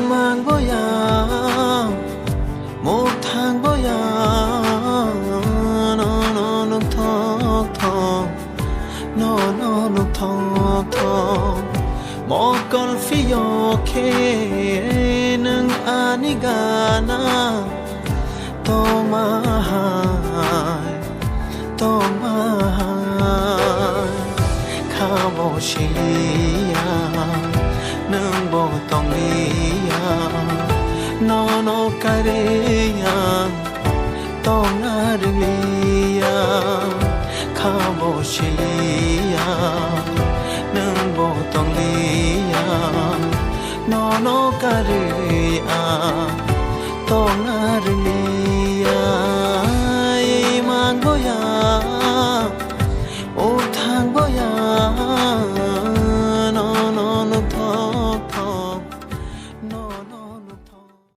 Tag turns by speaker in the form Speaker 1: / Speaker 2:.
Speaker 1: mang boya một thang boya no no no thong thong no no no thong thong một con phi yo khe nâng anigana to mahai khá bộ chia nâng bộ tông lia nó cái đi to ngã đi khá bộ chia nâng bộ tông lia nó cái đi to ngã đi mang boya ô thang boya no no no thong thong no no no thong